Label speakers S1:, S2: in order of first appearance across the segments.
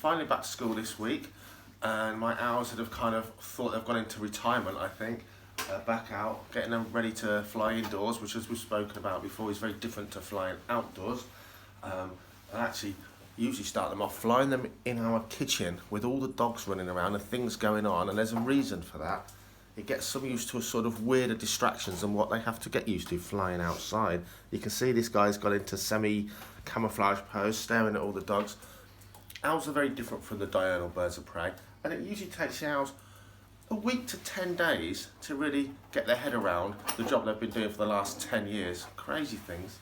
S1: finally back to school this week, and my owls have kind of thought they've gone into retirement, I think. Back out, getting them ready to fly indoors, which, as we've spoken about before, is very different to flying outdoors. And actually usually start them off flying them in our kitchen with all the dogs running around and things going on, and there's a reason for that. It gets them used to a sort of weirder distractions than what they have to get used to flying outside. You can see this guy's got into semi-camouflage pose, staring at all the dogs. Owls are very different from the diurnal birds of prey, and it usually takes the owls a week to 10 days to really get their head around the job they've been doing for the last 10 years. Crazy things.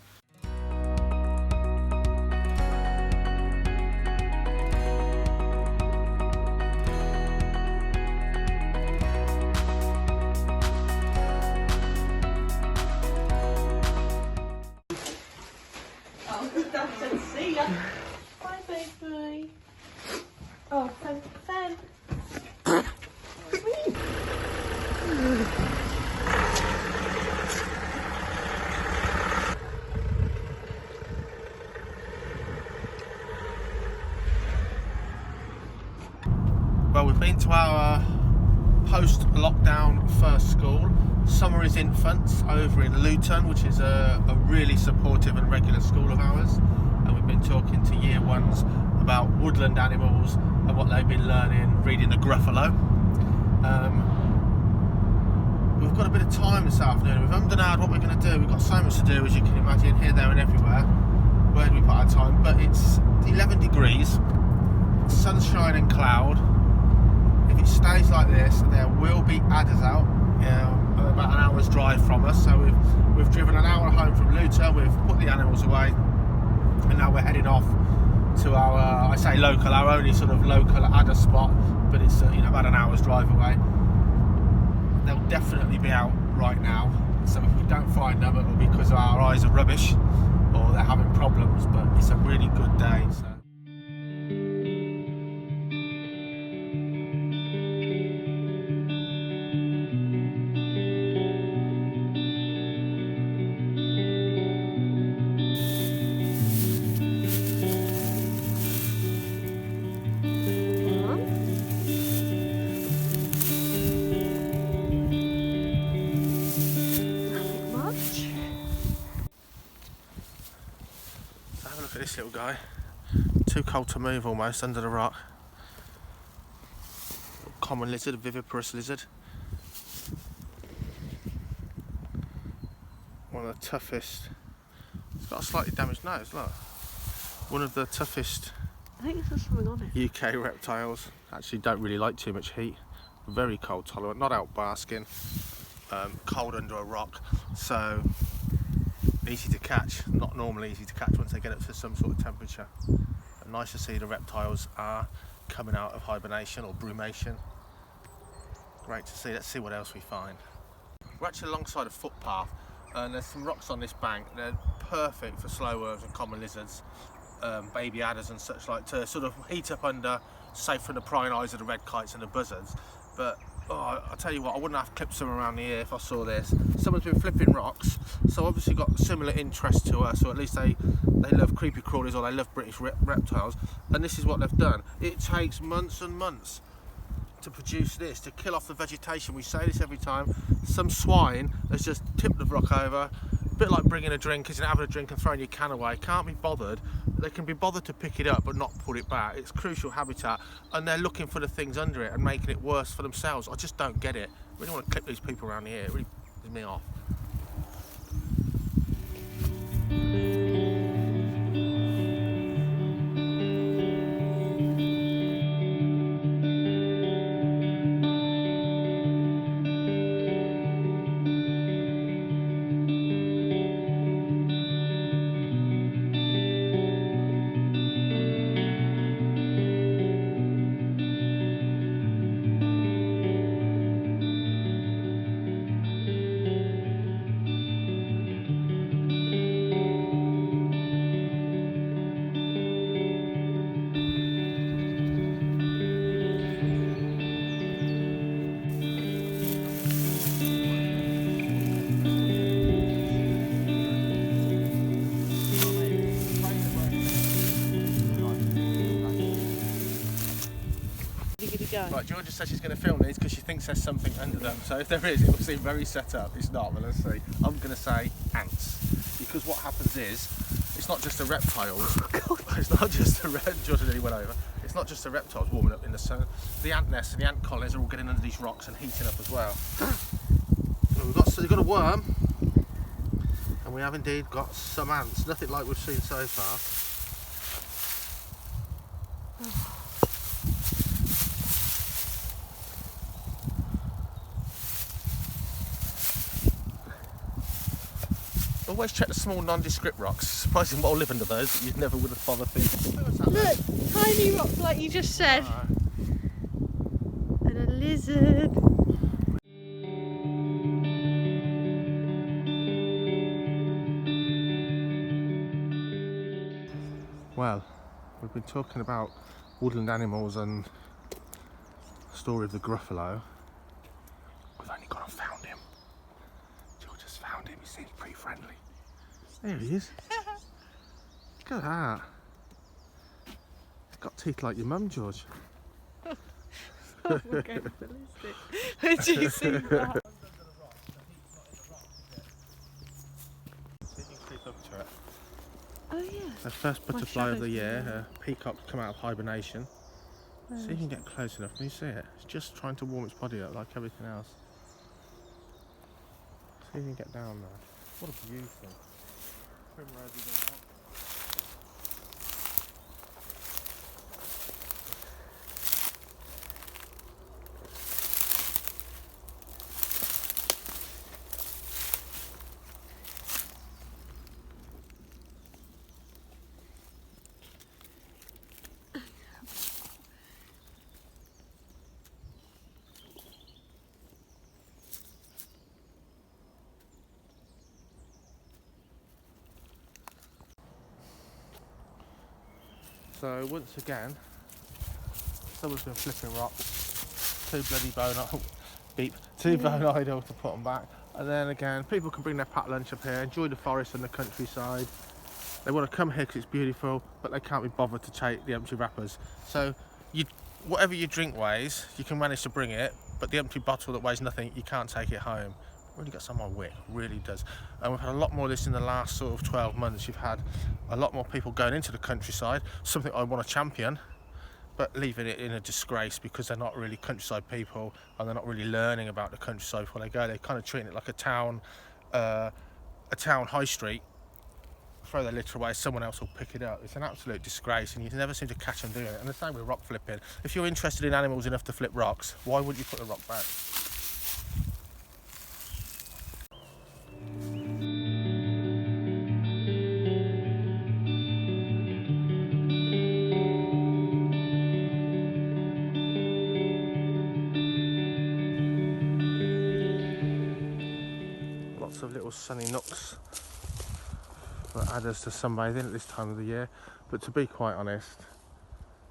S2: Oh, that's see ya. Bye, baby. Oh, Fan.
S1: Well, we've been to our post-lockdown first school, Summer is Infants, over in Luton, which is a really supportive and regular school of ours. And we've been talking to year ones about woodland animals and what they've been learning, reading the Gruffalo. We've got a bit of time this afternoon. We've ummed and ahed what we're going to do. We've got so much to do, as you can imagine, here, there and everywhere. Where do we put our time? But it's 11 degrees, sunshine and cloud. If it stays like this, there will be adders out, about an hour's drive from us. So we've driven an hour home from Luton, we've put the animals away, and now we're heading off to our, our only sort of local adder spot, but it's about an hour's drive away. They'll definitely be out right now, so if we don't find them, it'll be because our eyes are rubbish or they're having problems, but it's a really good day. So. Look at this little guy, too cold to move almost, under the rock. Common lizard, a viviparous lizard. One of the toughest, it's got a slightly damaged nose, look. One of the toughest
S2: I think there's something on it.
S1: UK reptiles. Actually don't really like too much heat. Very cold tolerant, not out basking, cold under a rock. So easy to catch, not normally easy to catch once they get up to some sort of temperature. But nice to see the reptiles are coming out of hibernation or brumation. Great to see. Let's see what else we find. We're actually alongside a footpath, and there's some rocks on this bank. They're perfect for slow worms and common lizards, baby adders and such like, to sort of heat up under, safe from the prying eyes of the red kites and the buzzards. But I'll tell you what, I wouldn't have clipped some around the ear if I saw this. Someone's been flipping rocks, so obviously got similar interest to us, or at least they love creepy crawlies, or they love British reptiles, and this is what they've done. It takes months and months to produce this, to kill off the vegetation. We say this every time. Some swine has just tipped the rock over, a bit like bringing a drink, isn't it? Having a drink and throwing your can away. Can't be bothered. They can be bothered to pick it up but not put it back. It's crucial habitat, and they're looking for the things under it and making it worse for themselves. I just don't get it. I really want to clip these people around the ear. It really pisses me off.
S2: go.
S1: Right, Georgia says she's going to film these because she thinks there's something under them. So if there is, it will seem very set up. It's not, but let's see. I'm going to say ants. Because what happens is, it's not just the reptiles. It's not just the Georgia nearly went over. It's not just the reptiles warming up in the sun. The ant nests and the ant colonies are all getting under these rocks and heating up as well. We've got a worm. And we have indeed got some ants. Nothing like we've seen so far. Always check the small nondescript rocks. Surprising what will live under those that you never would have bothered thinking.
S2: Look, tiny rocks like you just said. And a lizard.
S1: Well, we've been talking about woodland animals and the story of the Gruffalo. We've only gone and found him. George just found him. He seems pretty friendly. There he is. Look at that. He's got teeth like your mum, George.
S2: Oh, we're going ballistic. Where do you see that?
S1: See if you can creep up to it.
S2: Oh yeah.
S1: The first butterfly of the year,
S2: shadow.
S1: a peacock come out of hibernation. See if you can get close enough. Can you see it? It's just trying to warm its body up like everything else. See if you can get down there. What a beautiful. Primroses are out. So once again, someone's been flipping rocks. Too bloody bone idle to put them back. And then again, people can bring their packed lunch up here, enjoy the forest and the countryside. They want to come here because it's beautiful, but they can't be bothered to take the empty wrappers. So whatever your drink weighs, you can manage to bring it, but the empty bottle that weighs nothing, you can't take it home. Really got some on wick, really does. And we've had a lot more of this in the last sort of 12 months. You've had a lot more people going into the countryside, something I want to champion, but leaving it in a disgrace because they're not really countryside people and they're not really learning about the countryside before they go. They're kind of treating it like a town high street. Throw their litter away, someone else will pick it up. It's an absolute disgrace and you never seem to catch them doing it. And the same with rock flipping. If you're interested in animals enough to flip rocks, why wouldn't you put the rock back? Lots of little sunny nooks that add us to sunbathing at this time of the year, but to be quite honest,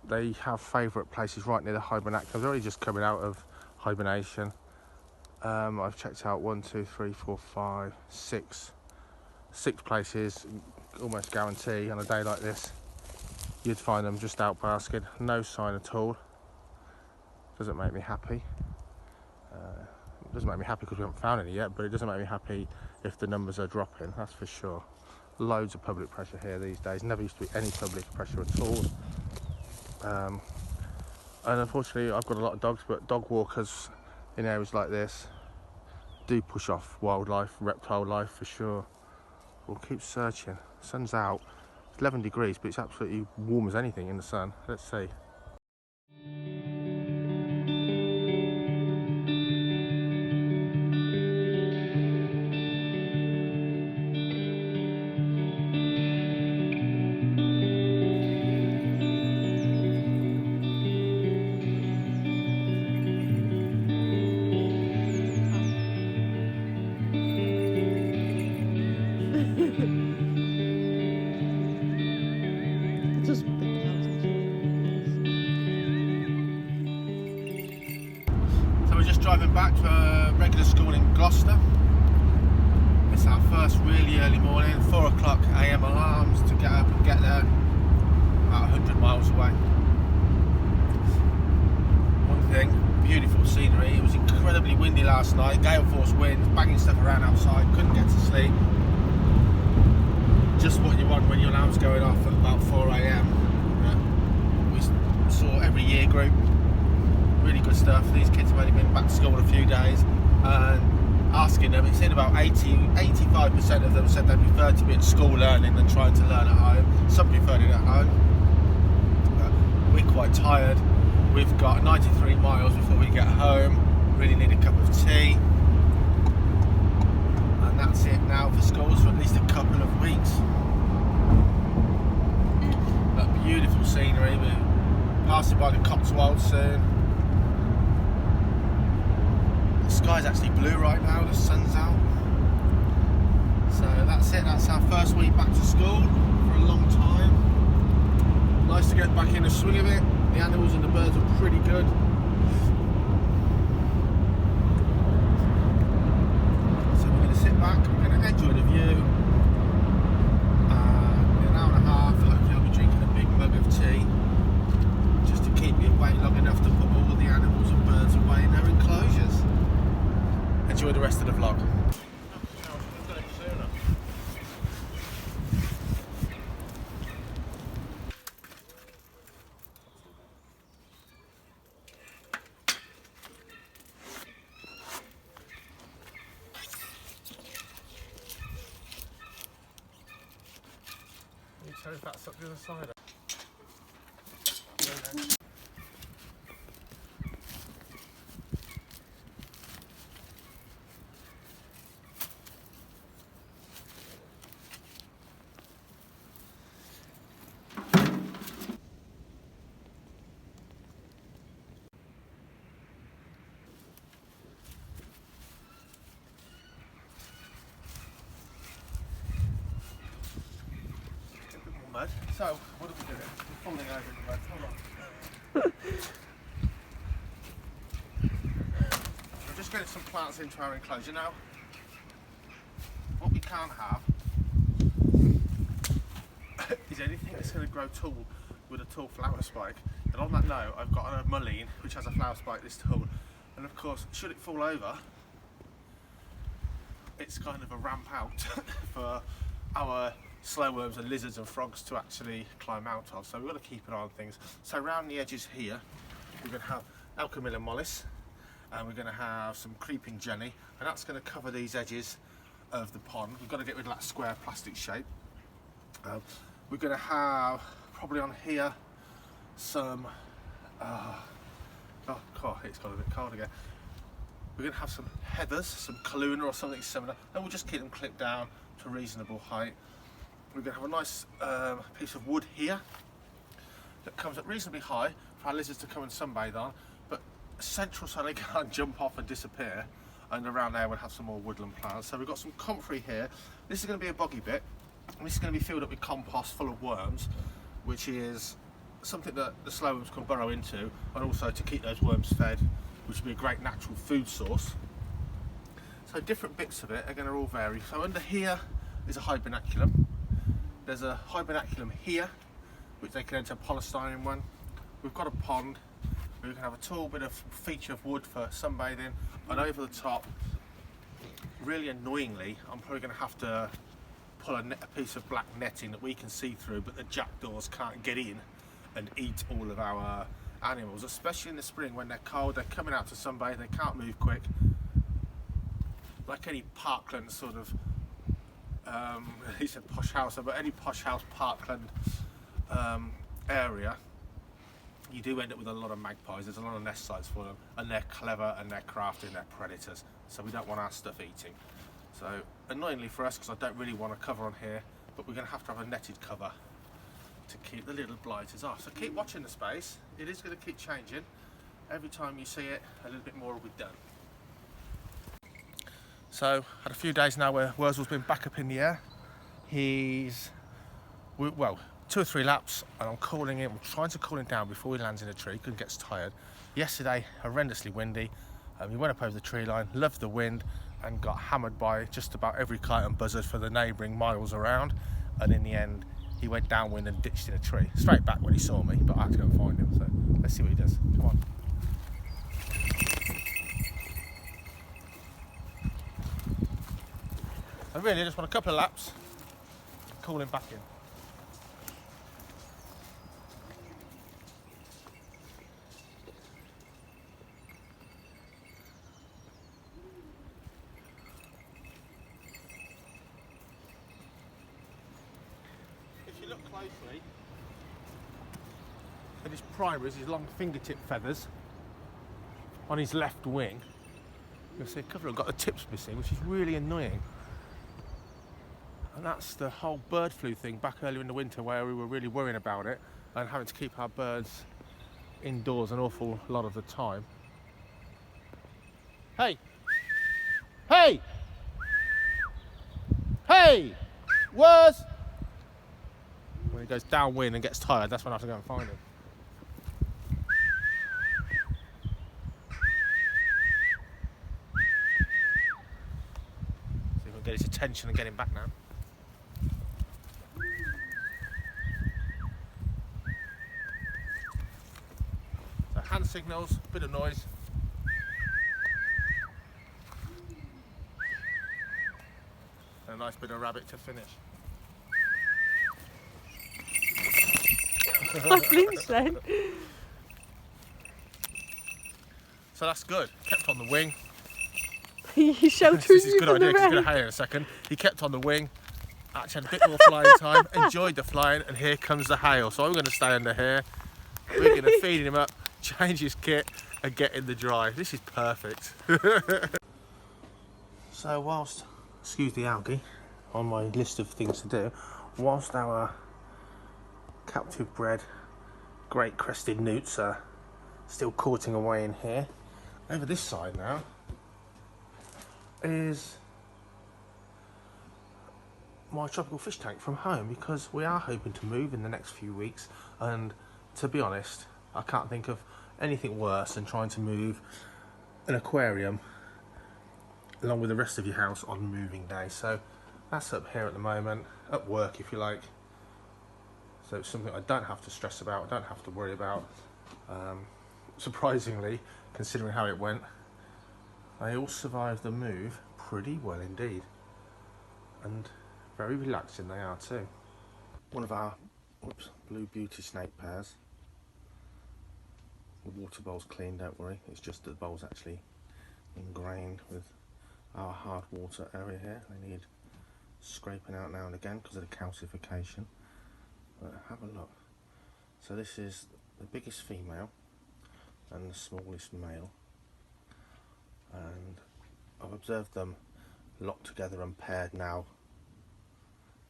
S1: they have favourite places right near the hibernation. They're already just coming out of hibernation. I've checked out 1, 2, 3, 4, 5, 6 places, almost guarantee on a day like this you'd find them just out basking. No sign at all. Doesn't make me happy. It doesn't make me happy because we haven't found any yet, but it doesn't make me happy if the numbers are dropping, that's for sure. Loads of public pressure here these days. Never used to be any public pressure at all. And unfortunately I've got a lot of dogs, but dog walkers in areas like this do push off wildlife, reptile life for sure. We'll keep searching. Sun's out. It's 11 degrees, but it's absolutely warm as anything in the sun. Let's see.
S2: Just big houses.
S1: So we're just driving back to a regular school in Gloucester. It's our first really early morning, 4 o'clock AM alarms to get up and get there, about 100 miles away. One incredibly windy last night, gale force winds, banging stuff around outside, couldn't get to sleep. Just what you want when your alarm's going off at about 4 a.m. We saw every year group, really good stuff. These kids have only been back to school a few days, and asking them, it's in about 85% of them said they prefer to be at school learning than trying to learn at home. Some preferred it at home. We're quite tired. We've got 93 miles before we get home. Really need a cup of tea. And that's it now for schools for at least a couple of weeks. But beautiful scenery. We're passing by the Cotswolds soon. The sky's actually blue right now, the sun's out. So that's it, that's our first week back to school for a long time. Nice to get back in the swing of it. The animals and the birds are pretty good. So we're going to sit back, we're going to enjoy the view. In an hour and a half, hopefully I'll be drinking a big mug of tea, just to keep me awake long enough to put all the animals and birds away in their enclosures. Enjoy the rest of the vlog. Can you tell if that's up the other side? Mud. So, what are we doing? We're falling over in the mud. Hold on. We're just getting some plants into our enclosure now. What we can't have is anything that's going to grow tall with a tall flower spike. And on that note, I've got a mullein which has a flower spike this tall. And of course, should it fall over, it's kind of a ramp out for our slowworms and lizards and frogs to actually climb out of, so we've got to keep an eye on things. So around the edges here we're going to have Alchemilla mollis, and we're going to have some creeping jenny, and that's going to cover these edges of the pond. We've got to get rid of that square plastic shape. We're going to have probably on here some oh God, it's got a bit cold again. We're going to have some heathers, some Kaluna or something similar, and we'll just keep them clipped down to a reasonable height. We're going to have a nice piece of wood here that comes up reasonably high for our lizards to come and sunbathe on, but central so they can't jump off and disappear, and around there we'll have some more woodland plants. So we've got some comfrey here. This is going to be a boggy bit, and this is going to be filled up with compost full of worms, which is something that the slowworms can burrow into, and also to keep those worms fed, which will be a great natural food source. So different bits of it are going to all vary. So under here is a hibernaculum. There's a hibernaculum here, which they can enter a polystyrene one. We've got a pond. We can have a tall bit of feature of wood for sunbathing, and over the top, really annoyingly, I'm probably going to have to pull a piece of black netting that we can see through, but the jackdaws can't get in and eat all of our animals, especially in the spring when they're cold. They're coming out to sunbathe, they can't move quick. Like any parkland sort of, he said posh house, but any posh house parkland area, you do end up with a lot of magpies. There's a lot of nest sites for them, and they're clever and they're crafty and they're predators, so we don't want our stuff eating. So annoyingly for us, because I don't really want a cover on here, but we're going to have a netted cover to keep the little blighters off. So keep watching the space. It is going to keep changing. Every time you see it, a little bit more will be done. So had a few days now where Wurzyl's been back up in the air. He's, well, 2 or 3 laps, and I'm calling him. I'm trying to call him down before he lands in a tree because he gets tired. Yesterday, horrendously windy. He went up over the tree line, loved the wind, and got hammered by just about every kite and buzzard for the neighbouring miles around. And in the end, he went downwind and ditched in a tree. Straight back when he saw me, but I had to go and find him. So let's see what he does. Come on. And really, I just want a couple of laps, call him back in. If you look closely at his primaries, his long fingertip feathers on his left wing, you'll see a couple have got the tips missing, which is really annoying. And that's the whole bird flu thing back earlier in the winter, where we were really worrying about it and having to keep our birds indoors an awful lot of the time. Hey! Hey! Hey! Where's... When he goes downwind and gets tired, that's when I have to go and find him. See if we can get his attention and get him back now. So hand signals, bit of noise. And a nice bit of rabbit to finish.
S2: I flinched then.
S1: So that's good. Kept on the wing.
S2: He shelters
S1: This is
S2: you
S1: a good
S2: from
S1: idea
S2: the
S1: because he's going
S2: rain.
S1: to hay in a second. He kept on the wing. Actually had a bit more flying time. Enjoyed the flying, and here comes the hail. So I'm going to stay under here. We're going to feed him up, change his kit, and get in the dry. This is perfect. So whilst, excuse the algae, on my list of things to do, whilst our captive bred great crested newts are still courting away in here, over this side now is my tropical fish tank from home, because we are hoping to move in the next few weeks, and to be honest, I can't think of anything worse than trying to move an aquarium along with the rest of your house on moving day. So that's up here at the moment, at work if you like. So it's something I don't have to stress about, I don't have to worry about. Surprisingly, considering how it went, they all survived the move pretty well indeed. And very relaxing they are too. One of our blue beauty snake pairs. The water bowl's clean, don't worry. It's just that the bowl's actually ingrained with our hard water area here. They need scraping out now and again because of the calcification. But have a look. So this is the biggest female and the smallest male. And I've observed them locked together and paired now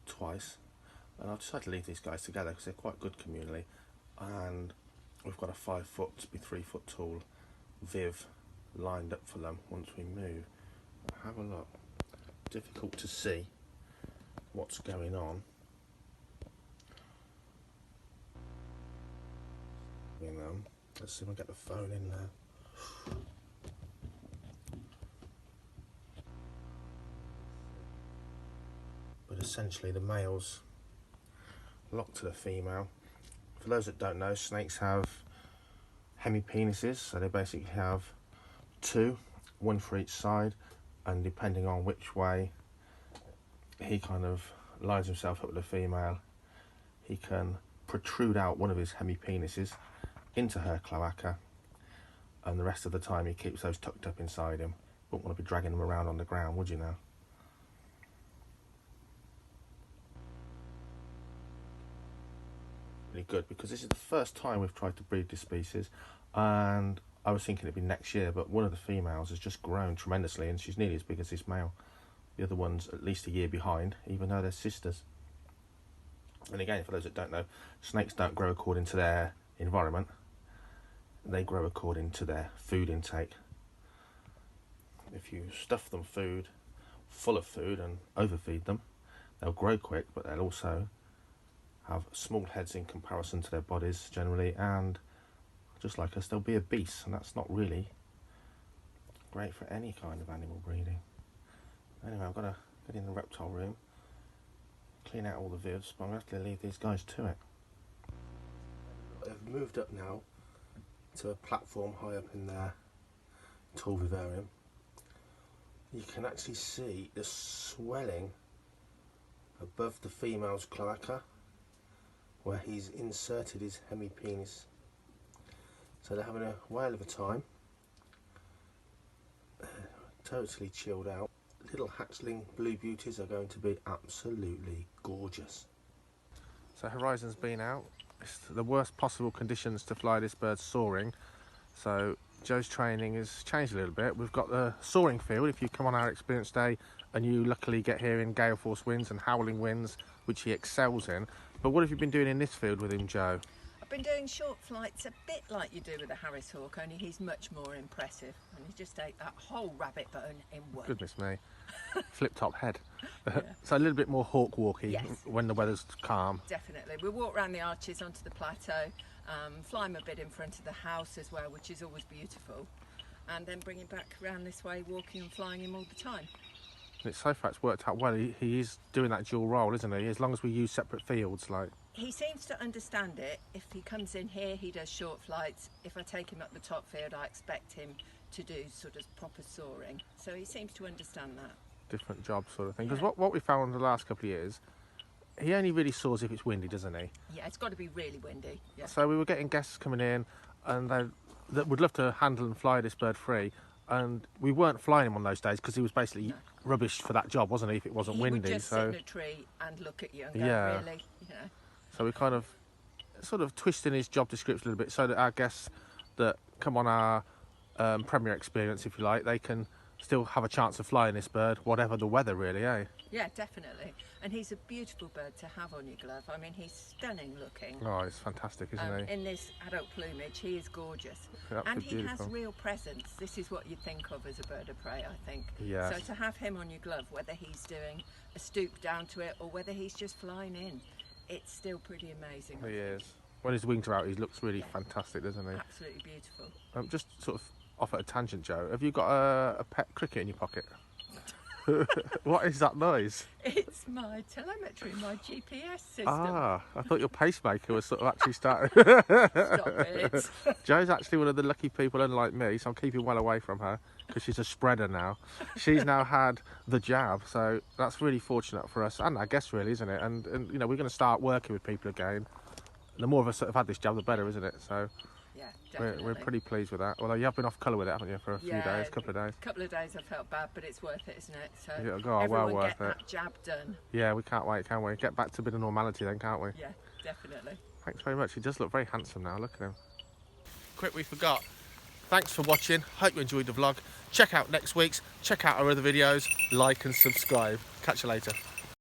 S1: twice, and I've decided to leave these guys together because they're quite good communally, and we've got a 5 foot to be 3 foot tall Viv lined up for them once we move. Have a look. Difficult to see what's going on. You know, let's see if I get the phone in there. But essentially the male's locked to the female. For those that don't know, snakes have hemipenises, so they basically have two, one for each side, and depending on which way he kind of lines himself up with the female, he can protrude out one of his hemipenises into her cloaca, and the rest of the time he keeps those tucked up inside him. Wouldn't want to be dragging them around on the ground, would you now? Really good, because this is the first time we've tried to breed this species, and I was thinking it'd be next year, but one of the females has just grown tremendously and she's nearly as big as this male. The other one's at least a year behind, even though they're sisters. And again, for those that don't know, snakes don't grow according to their environment, they grow according to their food intake. If you stuff them full of food and overfeed them, they'll grow quick, but they'll also have small heads in comparison to their bodies generally, and just like us, they'll be obese, and that's not really great for any kind of animal breeding. Anyway, I've got to get in the reptile room, clean out all the vivs, but I'm going to have to leave these guys to it. I've moved up now to a platform high up in their tall vivarium. you can actually see the swelling above the female's cloaca where he's inserted his hemipenis. So they're having a whale of a time. Totally chilled out. Little hatchling blue beauties are going to be absolutely gorgeous. So Horizon's been out. It's the worst possible conditions to fly this bird soaring. So Joe's training has changed a little bit. We've got the soaring field. If you come on our experience day and you luckily get here in gale force winds and howling winds, which he excels in. But what have you been doing in this field with him, Joe?
S2: I've been doing short flights a bit like you do with the Harris Hawk, only he's much more impressive. And he just ate that whole rabbit bone in one.
S1: Goodness me. Flip top head.
S2: Yeah.
S1: So a little bit more hawk walky
S2: Yes.
S1: when the weather's calm.
S2: Definitely. We walk around the arches onto the plateau, fly him a bit in front of the house as well, which is always beautiful. And then bring him back around this way, walking and flying him all the time.
S1: And so far it's worked out well. He is doing that dual role, isn't he? As long as we use separate fields, like.
S2: He seems to understand it. If he comes in here, he does short flights. If I take him up the top field, I expect him to do sort of proper soaring. So he seems to understand that.
S1: Different job sort of thing. Because
S2: Yeah.
S1: what we found the last couple of years, he only really soars if it's windy, doesn't he?
S2: Yeah, it's got to be really windy. Yeah.
S1: So we were getting guests coming in and they would love to handle and fly this bird free. And we weren't flying him on those days because he was basically rubbish for that job, wasn't he, if it wasn't windy.
S2: He would just
S1: so
S2: sit in a tree and look at you and go,
S1: Yeah.
S2: really? You know.
S1: So we kind of sort of twisting his job description a little bit so that our guests that come on our premier experience, if you like, they can still have a chance of flying this bird, whatever the weather, really, eh?
S2: Yeah, definitely. And he's a beautiful bird to have on your glove. I mean, he's stunning looking.
S1: Oh, it's fantastic, isn't he?
S2: In this adult plumage, he is gorgeous.
S1: Absolutely
S2: And he
S1: beautiful.
S2: has real presence. This is what you think of as a bird of prey, I think.
S1: Yes.
S2: So to have him on your glove, whether he's doing a stoop down to it or whether he's just flying in, it's still pretty amazing. I
S1: He
S2: think.
S1: is. When his wings are out, he looks really fantastic, doesn't he?
S2: Absolutely beautiful.
S1: Just sort of off at a tangent, Joe. Have you got a pet cricket in your pocket? What is that noise?
S2: It's my telemetry, my GPS system.
S1: Ah, I thought your pacemaker was sort of actually starting.
S2: Stop it.
S1: Joe's actually one of the lucky people, unlike me, so I'm keeping well away from her because she's a spreader now. She's now had the jab, so that's really fortunate for us and I guess really, isn't it? And you know, we're going to start working with people again. The more of us that have had this jab, the better, isn't it? So
S2: Yeah, definitely.
S1: we're pretty pleased with that. Although you have been off colour with it, haven't you, for a few days, couple of days?
S2: A couple of days I felt bad, but it's worth it, isn't it? So
S1: Yeah, well
S2: everyone
S1: worth
S2: get
S1: it.
S2: that jab done.
S1: Yeah, we can't wait, can we? Get back to a bit of normality then, can't we?
S2: Yeah, definitely.
S1: Thanks very much. He does look very handsome now. Look at him. Quick, we forgot. Thanks for watching. Hope you enjoyed the vlog. Check out next week's. Check out our other videos. Like and subscribe. Catch you later.